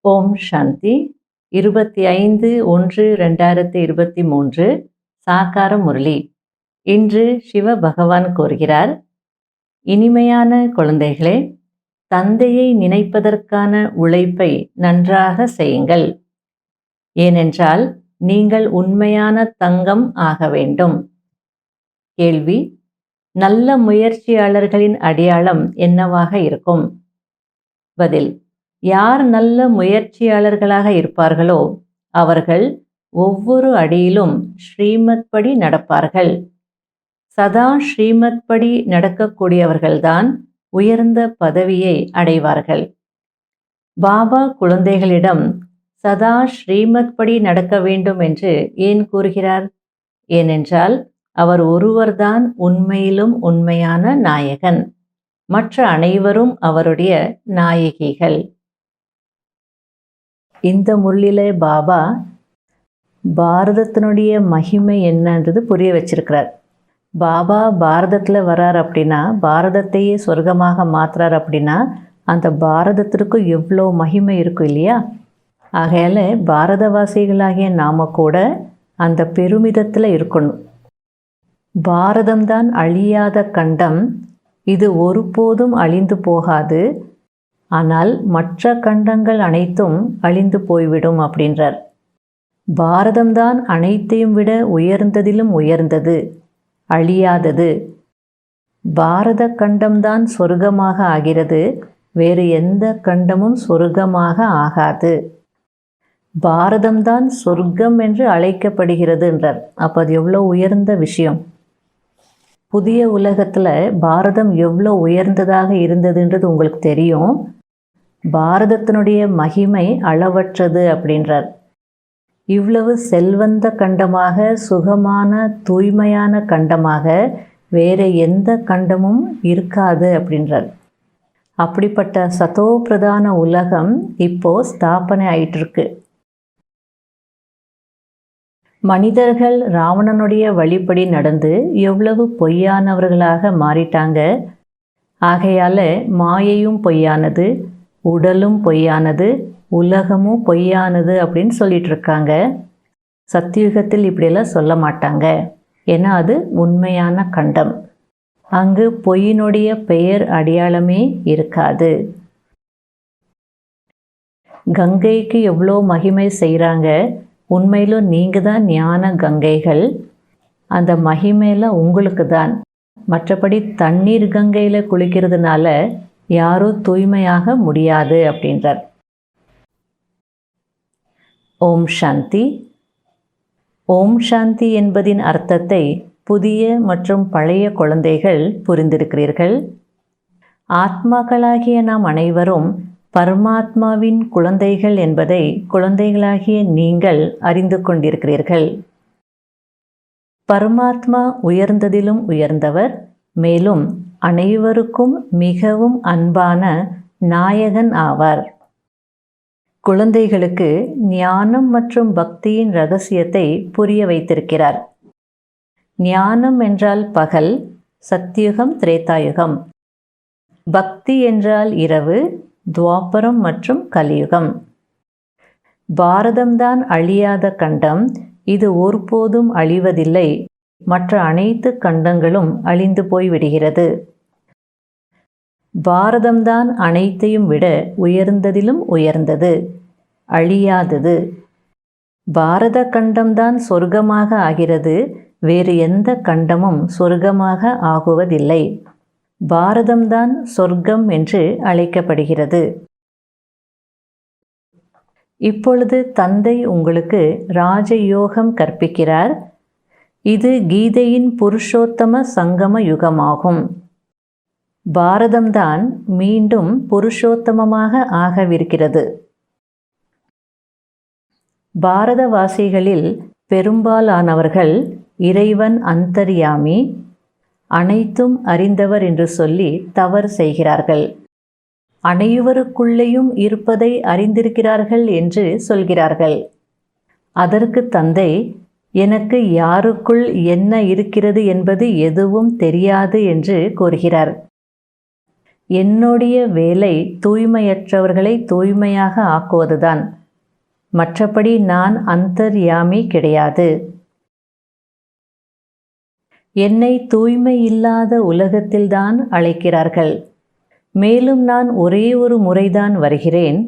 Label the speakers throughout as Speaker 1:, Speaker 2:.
Speaker 1: ஓம் சாந்தி 25/1/2023 சாகார முரளி. இன்று சிவ பகவான் கூறுகிறார், இனிமையான குழந்தைகளே, தந்தையை நினைப்பதற்கான உழைப்பை நன்றாக செய்யுங்கள். ஏனென்றால் நீங்கள் உண்மையான தங்கம் ஆக வேண்டும். கேள்வி: நல்ல முயற்சியாளர்களின் அடையாளம் என்னவாக இருக்கும்? பதில்: யார் நல்ல முயற்சியாளர்களாக இருப்பார்களோ அவர்கள் ஒவ்வொரு அடியிலும் ஸ்ரீமத் படி நடப்பார்கள். சதா ஸ்ரீமத் படி நடக்கக்கூடியவர்கள்தான் உயர்ந்த பதவியை அடைவார்கள். பாபா குழந்தைகளிடம் சதா ஸ்ரீமத் படி நடக்க வேண்டும் என்று ஏன் கூறுகிறார்? ஏனென்றால் அவர் ஒருவர்தான் உண்மையிலும் உண்மையான நாயகன். மற்ற அனைவரும் அவருடைய நாயகிகள். இந்த முரளிலே பாபா பாரதத்தினுடைய மகிமை என்னன்றது புரிய வச்சிருக்கிறார். பாபா பாரதத்தில் வரார் அப்படின்னா, பாரதத்தையே சொர்க்கமாக மாற்றுறார் அப்படின்னா, அந்த பாரதத்திற்கு எவ்வளோ மகிமை இருக்கும் இல்லையா? ஆகையால் பாரதவாசிகளாகிய நாம கூட அந்த பெருமிதத்தில் இருக்கணும். பாரதம்தான் அழியாத கண்டம். இது ஒருபோதும் அழிந்து போகாது. ஆனால் மற்ற கண்டங்கள் அனைத்தும் அழிந்து போய்விடும் அப்படின்றார். பாரதம்தான் அனைத்தையும் விட உயர்ந்ததிலும் உயர்ந்தது, அழியாதது. பாரத கண்டம்தான் சொர்க்கமாக ஆகிறது. வேறு எந்த கண்டமும் சொர்க்கமாக ஆகாது. பாரதம்தான் சொர்க்கம் என்று அழைக்கப்படுகிறது என்றார். அப்போ அது எவ்வளோ உயர்ந்த விஷயம். புதிய உலகத்தில் பாரதம் எவ்வளோ உயர்ந்ததாக இருந்ததுன்றது உங்களுக்கு தெரியும். பாரதத்தினுடைய மகிமை அளவற்றது அப்படின்றார். இவ்வளவு செல்வந்த கண்டமாக, சுகமான தூய்மையான கண்டமாக வேறு எந்த கண்டமும் இருக்காது அப்படின்றார். அப்படிப்பட்ட சதோ பிரதான உலகம் இப்போ ஸ்தாபனை ஆயிட்டிருக்கு. மனிதர்கள் ராவணனுடைய வழிப்படி நடந்து எவ்வளவு பொய்யானவர்களாக மாறிட்டாங்க. ஆகையால் மாயையும் பொய்யானது, உடலும் பொய்யானது, உலகமும் பொய்யானது அப்படின்னு சொல்லிட்டு இருக்காங்க. சத்தியுகத்தில் இப்படியெல்லாம் சொல்ல மாட்டாங்க. ஏன்னா அது உண்மையான கண்டம். அங்கு பொய்யினுடைய பெயர் அடையாளமே இருக்காது. கங்கைக்கு எவ்வளோ மகிமை செய்கிறாங்க. உண்மையிலும் நீங்கள் தான் ஞான கங்கைகள். அந்த மகிமையில் உங்களுக்கு தான். மற்றபடி தண்ணீர் கங்கையில் குளிக்கிறதுனால யாரும் தூய்மையாக முடியாது அப்படின்றார். ஓம் சாந்தி. ஓம் சாந்தி என்பதின் அர்த்தத்தை புதிய மற்றும் பழைய குழந்தைகள் புரிந்திருக்கிறீர்கள். ஆத்மாக்களாகிய நாம் அனைவரும் பரமாத்மாவின் குழந்தைகள் என்பதை குழந்தைகளாகிய நீங்கள் அறிந்து கொண்டிருக்கிறீர்கள். பரமாத்மா உயர்ந்ததிலும் உயர்ந்தவர், மேலும் அனைவருக்கும் மிகவும் அன்பான நாயகன் ஆவார். குழந்தைகளுக்கு ஞானம் மற்றும் பக்தியின் ரகசியத்தை புரிய வைத்திருக்கிறார். ஞானம் என்றால் பகல், சத்யுகம், திரேதாயுகம். பக்தி என்றால் இரவு, துவாபரம் மற்றும் கலியுகம். பாரதம்தான் அழியாத கண்டம். இது ஒருபோதும் அழிவதில்லை. மற்ற அனைத்து கண்டங்களும் அழிந்து போய்விடுகிறது. பாரதம்தான் அனைத்தையும் விட உயர்ந்ததிலும் உயர்ந்தது, அழியாதது. பாரத கண்டம்தான் சொர்க்கமாக ஆகிறது. வேறு எந்த கண்டமும் சொர்க்கமாக ஆகுவதில்லை. பாரதம்தான் சொர்க்கம் என்று அழைக்கப்படுகிறது. இப்பொழுது தந்தை உங்களுக்கு ராஜயோகம் கற்பிக்கிறார். இது கீதையின் புருஷோத்தம சங்கம யுகமாகும். பாரதம்தான் மீண்டும் புருஷோத்தமமாக ஆகவிருக்கிறது. பாரதவாசிகளில் பெரும்பாலானவர்கள் இறைவன் அந்தர்யாமி, அனைத்தும் அறிந்தவர் என்று சொல்லி தவறு செய்கிறார்கள். அனைவருக்குள்ளேயும் இருப்பதை அறிந்திருக்கிறார்கள் என்று சொல்கிறார்கள். அதற்கு தந்தை, எனக்கு யாருக்குள் என்ன இருக்கிறது என்பது எதுவும் தெரியாது என்று கூறுகிறார். என்னுடைய வேலை தூய்மையற்றவர்களை தூய்மையாக ஆக்குவதுதான். மற்றபடி நான் அந்தர்யாமி கிடையாது. என்னை தூய்மை இல்லாத உலகத்தில்தான் அழைக்கிறார்கள். மேலும் நான் ஒரே ஒரு முறைதான் வருகிறேன்.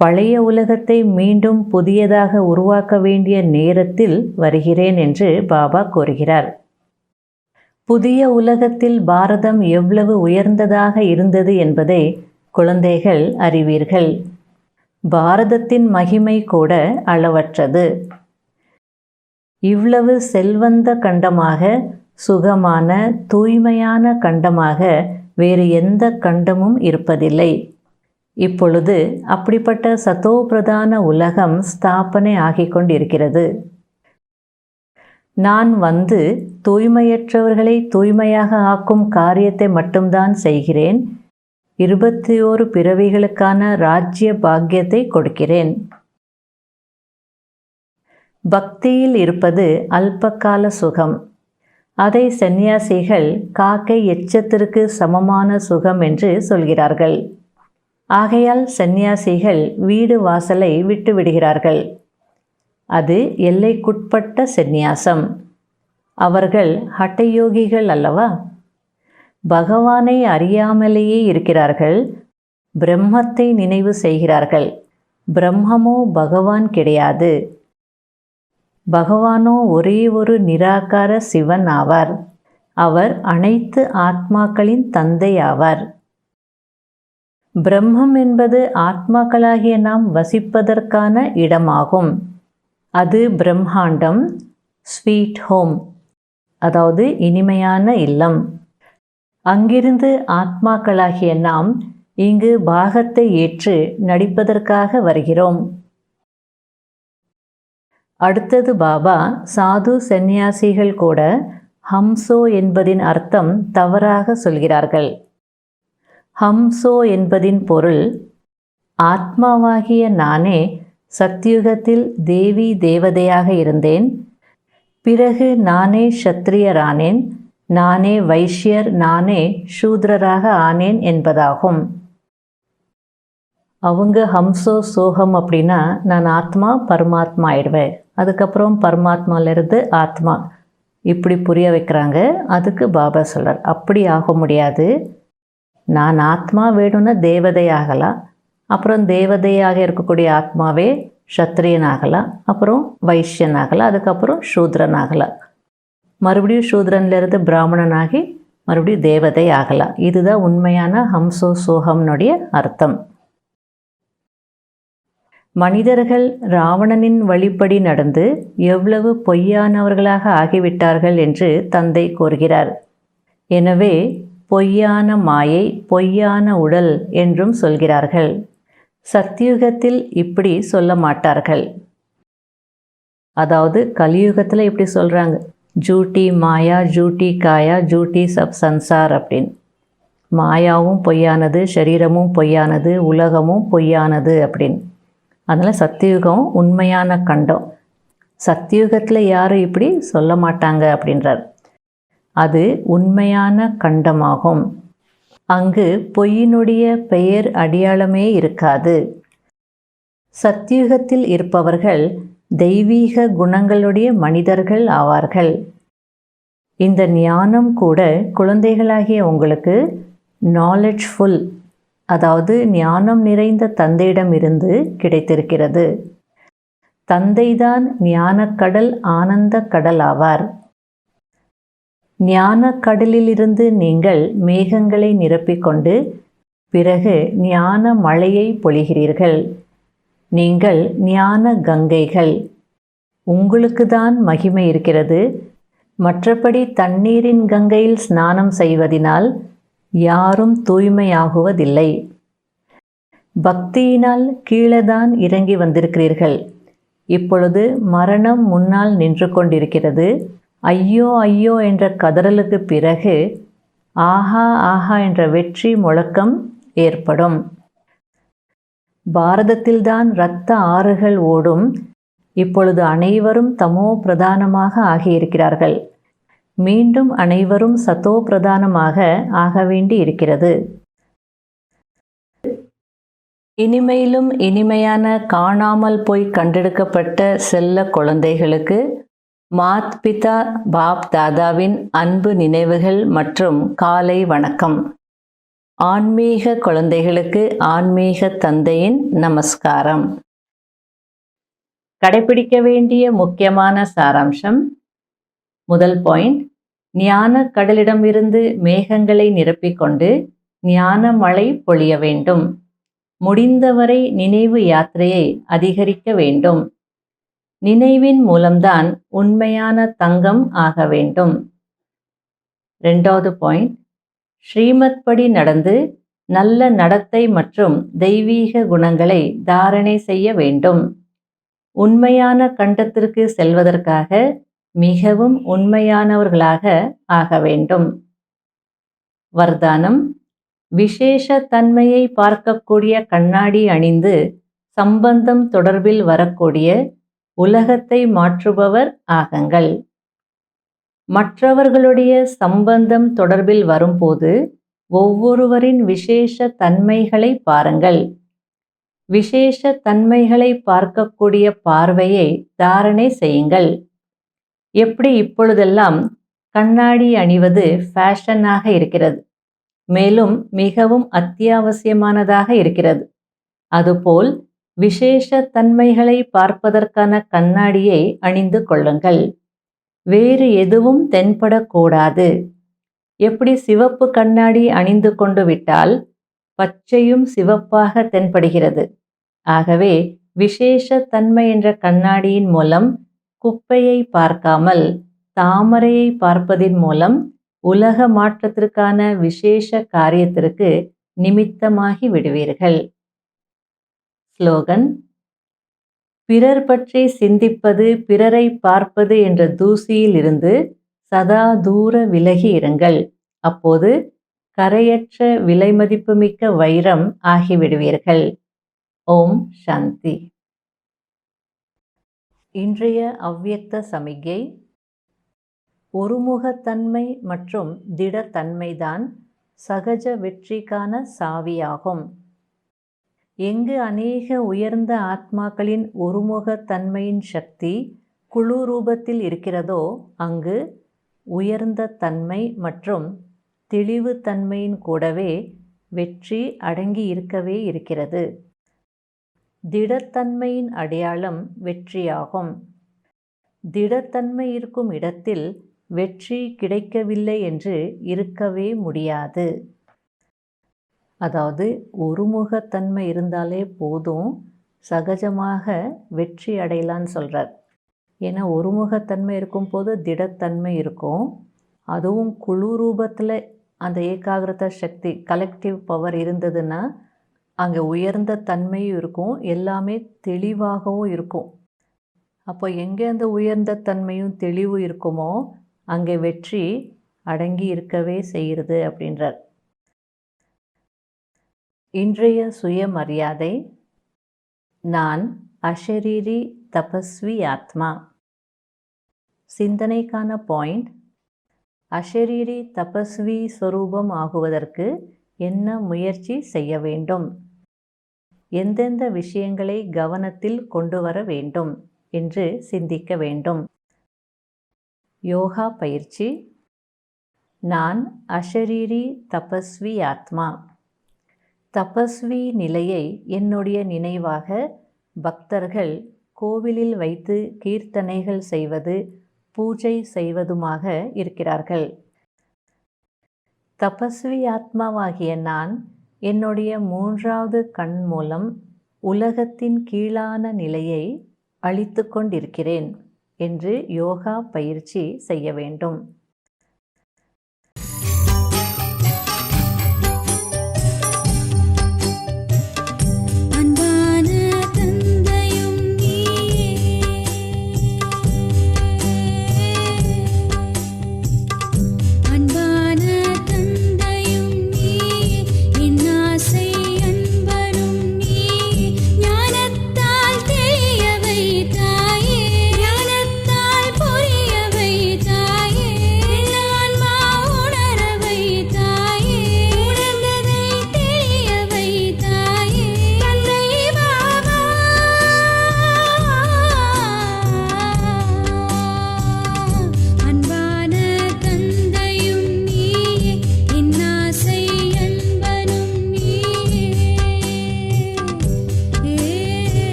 Speaker 1: பழைய உலகத்தை மீண்டும் புதியதாக உருவாக்க வேண்டிய நேரத்தில் வருகிறேன் என்று பாபா கூறுகிறார். புதிய உலகத்தில் பாரதம் எவ்வளவு உயர்ந்ததாக இருந்தது என்பதை குழந்தைகள் அறிவீர்கள். பாரதத்தின் மகிமை கூட அளவற்றது. இவ்வளவு செல்வந்த கண்டமாக, சுகமான, தூய்மையான கண்டமாக வேறு எந்த கண்டமும் இருப்பதில்லை. இப்பொழுது அப்படிப்பட்ட சதோபிரதான உலகம் ஸ்தாபனை ஆகிக் கொண்டிருக்கிறது. நான் வந்து தூய்மையற்றவர்களை தூய்மையாக ஆக்கும் காரியத்தை மட்டும்தான் செய்கிறேன். 21 பிறவிகளுக்கான ராஜ்ய பாக்கியத்தை கொடுக்கிறேன். பக்தியில் இருப்பது அல்பகால சுகம். அதை சந்நியாசிகள் காக்கை எச்சத்திற்கு சமமான சுகம் என்று சொல்கிறார்கள். ஆகையால் சந்நியாசிகள் வீடு வாசலை விட்டு விடுகிறார்கள். அது எல்லைக்குட்பட்ட சந்நியாசம். அவர்கள் ஹட்டயோகிகள் அல்லவா? பகவானை அறியாமலேயே இருக்கிறார்கள். பிரம்மத்தை நினைவு செய்கிறார்கள். பிரம்மமோ பகவான் கிடையாது. பகவானோ ஒரே ஒரு நிராகார சிவன் ஆவார். அவர் அனைத்து ஆத்மாக்களின் தந்தை ஆவார். பிரம்மம் என்பது ஆத்மாக்களாகிய நாம் வசிப்பதற்கான இடமாகும். அது பிரம்மாண்டம், ஸ்வீட் ஹோம், அதாவது இனிமையான இல்லம். அங்கிருந்து ஆத்மாக்களாகிய நாம் இங்கு பாகத்தை ஏற்று நடிப்பதற்காக வருகிறோம். அடுத்தது பாபா சாது சந்நியாசிகள் கூட ஹம்சோ என்பதின் அர்த்தம் தவறாக சொல்கிறார்கள். ஹம்சோ என்பதின் பொருள், ஆத்மாவாகிய நானே சத்யுகத்தில் தேவி தேவதையாக இருந்தேன். பிறகு நானே க்ஷத்ரியரானேன், நானே வைஷ்யர், நானே சூத்ரராக ஆனேன் என்பதாகும். அவங்க ஹம்சோ சோகம் அப்படின்னா நான் ஆத்மா பரமாத்மா ஆயிடுவேன், அதுக்கப்புறம் பரமாத்மாவிலிருந்து ஆத்மா, இப்படி புரிய வைக்கிறாங்க. அதுக்கு பாபா சொல்கிறார், அப்படி ஆக முடியாது. நான் ஆத்மா வேணும்னா தேவதை ஆகலாம், அப்புறம் தேவதையாக இருக்கக்கூடிய ஆத்மாவே க்ஷத்ரியன் ஆகலாம், அப்புறம் வைஷ்யன் ஆகலாம், அதுக்கப்புறம் சூத்ரன் ஆகலாம், மறுபடியும் சூத்ரன்லேருந்து பிராமணனாகி மறுபடியும் தேவதை ஆகலாம். இதுதான் உண்மையான ஹம்சோ சோகம்னுடைய அர்த்தம். மனிதர்கள் ராவணனின் வழிப்படி நடந்து எவ்வளவு பொய்யானவர்களாக ஆகிவிட்டார்கள் என்று தந்தை கூறுகிறார். எனவே பொய்யான மாயை, பொய்யான உடல் என்றும் சொல்கிறார்கள். சத்தியுகத்தில் இப்படி சொல்ல மாட்டார்கள். அதாவது கலியுகத்தில் இப்படி சொல்கிறாங்க, ஜூட்டி மாயா, ஜூட்டி காயா, ஜூட்டி சப் சன்சார் அப்படின்னு. மாயாவும் பொய்யானது, சரீரமும் பொய்யானது, உலகமும் பொய்யானது அப்படின்னு. அதனால் சத்தியுகம் உண்மையான கண்டம். சத்தியுகத்தில் யாரும் இப்படி சொல்ல மாட்டாங்க அப்படின்றார். அது உண்மையான கண்டமாகும். அங்கு பொய்யினுடைய பெயர் அடையாளமே இருக்காது. சத்தியுகத்தில் இருப்பவர்கள் தெய்வீக குணங்களுடைய மனிதர்கள் ஆவார்கள். இந்த ஞானம் கூட குழந்தைகளாகிய உங்களுக்கு நாலெட்ஜ்ஃபுல், அதாவது ஞானம் நிறைந்த தந்தையிடமிருந்து கிடைத்திருக்கிறது. தந்தைதான் ஞானக்கடல், ஆனந்த கடல் ஆவார். ஞானக்கடலிலிருந்து நீங்கள் மேகங்களை நிரப்பிக்கொண்டு பிறகு ஞான மழையை பொழிகிறீர்கள். நீங்கள் ஞான கங்கைகள். உங்களுக்கு தான் மகிமை இருக்கிறது. மற்றபடி தண்ணீரின் கங்கையில் ஸ்நானம் செய்வதினால் யாரும் தூய்மையாகுவதில்லை. பக்தியினால் கீழேதான் இறங்கி வந்திருக்கிறீர்கள். இப்பொழுது மரணம் முன்னால் நின்று கொண்டிருக்கிறது. ஐயோ ஐயோ என்ற கதறலுக்கு பிறகு ஆஹா ஆஹா என்ற வெற்றி முழக்கம் ஏற்படும். பாரதத்தில்தான் இரத்த ஆறுகள் ஓடும். இப்பொழுது அனைவரும் தமோ பிரதானமாக ஆகியிருக்கிறார்கள். மீண்டும் அனைவரும் சத்தோ பிரதானமாக ஆக வேண்டி இருக்கிறது. இனிமையிலும் இனிமையான காணாமல் போய் கண்டெடுக்கப்பட்ட செல்ல குழந்தைகளுக்கு மாத் பிதா பாப் தாதாவின் அன்பு நினைவுகள் மற்றும் காலை வணக்கம். ஆன்மீக குழந்தைகளுக்கு ஆன்மீக தந்தையின் நமஸ்காரம். கடைபிடிக்க வேண்டிய முக்கியமான சாராம்சம். முதல் பாயிண்ட், ஞான கடலிடமிருந்து மேகங்களை நிரப்பிக்கொண்டு ஞான மழை பொழிய வேண்டும். முடிந்தவரை நினைவு யாத்திரையை அதிகரிக்க வேண்டும். நினைவின் மூலம்தான் உண்மையான தங்கம் ஆக வேண்டும். இரண்டாவது பாயிண்ட், ஸ்ரீமத் படி நடந்து நல்ல நடத்தை மற்றும் தெய்வீக குணங்களை தாரணை செய்ய வேண்டும். உண்மையான கண்டத்திற்கு செல்வதற்காக மிகவும் உண்மையானவர்களாக ஆக வேண்டும். வர்தானம், விசேஷ தன்மையை பார்க்கக்கூடிய கண்ணாடி அணிந்து சம்பந்தம் தொடர்பில் வரக்கூடிய உலகத்தை மாற்றுபவர் ஆகுங்கள். மற்றவர்களுடைய சம்பந்தம் தொடர்பில் வரும்போது ஒவ்வொருவரின் விசேஷ தன்மைகளை பாருங்கள். விசேஷ தன்மைகளை பார்க்கக்கூடிய பார்வையை தாரணை செய்யுங்கள். எப்படி இப்பொழுதெல்லாம் கண்ணாடி அணிவது ஃபேஷனாக இருக்கிறது, மேலும் மிகவும் அத்தியாவசியமானதாக இருக்கிறது. அதுபோல் விசேஷ தன்மைகளை பார்ப்பதற்கான கண்ணாடியை அணிந்து கொள்ளுங்கள். வேறு எதுவும் தென்படக்கூடாது. எப்படி சிவப்பு கண்ணாடி அணிந்து கொண்டு விட்டால் பச்சையும் சிவப்பாக தென்படுகிறது. ஆகவே விசேஷ தன்மை என்ற கண்ணாடியின் மூலம் குப்பையை பார்க்காமல் தாமரையை பார்ப்பதின் மூலம் உலக மாற்றத்திற்கான விசேஷ காரியத்திற்கு நிமித்தமாகி விடுவீர்கள். ஸ்லோகன், பிறர் பற்றி சிந்திப்பது, பிறரை பார்ப்பது என்ற தூசியில் இருந்து சதா தூர விலகி இருங்கள். அப்போது கரையற்ற விலைமதிப்புமிக்க வைரம் ஆகிவிடுவீர்கள். ஓம் சாந்தி. இன்றைய அவ்வியக்த சமிக்ஞை. ஒருமுகத்தன்மை மற்றும் திடத்தன்மைதான் சகஜ வெற்றிக்கான சாவியாகும். எங்கு அநேக உயர்ந்த ஆத்மாக்களின் ஒருமுகத்தன்மையின் சக்தி குழு ரூபத்தில் இருக்கிறதோ அங்கு உயர்ந்த தன்மை மற்றும் தெளிவு தன்மையின் கூடவே வெற்றி அடங்கி இருக்கவே இருக்கிறது. திடத்தன்மையின் அடையாளம் வெற்றியாகும். திடத்தன்மை இருக்கும் இடத்தில் வெற்றி கிடைக்கவில்லை என்று இருக்கவே முடியாது. அதாவது ஒருமுகத்தன்மை இருந்தாலே போதும், சகஜமாக வெற்றி அடையலான்னு சொல்கிறார். ஏன்னா ஒருமுகத்தன்மை இருக்கும்போது திடத்தன்மை இருக்கும். அதுவும் குழு ரூபத்தில் அந்த ஏகாகிரத சக்தி, கலெக்டிவ் பவர் இருந்ததுன்னா அங்கே உயர்ந்த தன்மையும் இருக்கும், எல்லாமே தெளிவாகவும் இருக்கும். அப்போ எங்கே அந்த உயர்ந்த தன்மையும் தெளிவும் இருக்குமோ அங்கே வெற்றி அடங்கி இருக்கவே செய்கிறது அப்படின்றார். இன்றைய சுயமரியாதை. நான் அஷரீரி தபஸ்வி ஆத்மா. சிந்தனைக்கான பாயிண்ட், அஷரீரி தபஸ்வி ஸ்வரூபம் ஆகுவதற்கு என்ன முயற்சி செய்ய வேண்டும், எந்தெந்த விஷயங்களை கவனத்தில் கொண்டு வர வேண்டும் என்று சிந்திக்க வேண்டும். யோகா பயிற்சி. நான் அஷரீரி தபஸ்வி ஆத்மா. தபஸ்வி நிலையை என்னுடைய நினைவாக பக்தர்கள் கோவிலில் வைத்து கீர்த்தனைகள் செய்வது, பூஜை செய்வதுமாக இருக்கிறார்கள். தபஸ்வி ஆத்மாவாகிய நான் என்னுடைய மூன்றாவது கண் மூலம் உலகத்தின் கீழான நிலையை அழித்து கொண்டிருக்கிறேன் என்று யோகா பயிற்சி செய்ய வேண்டும்.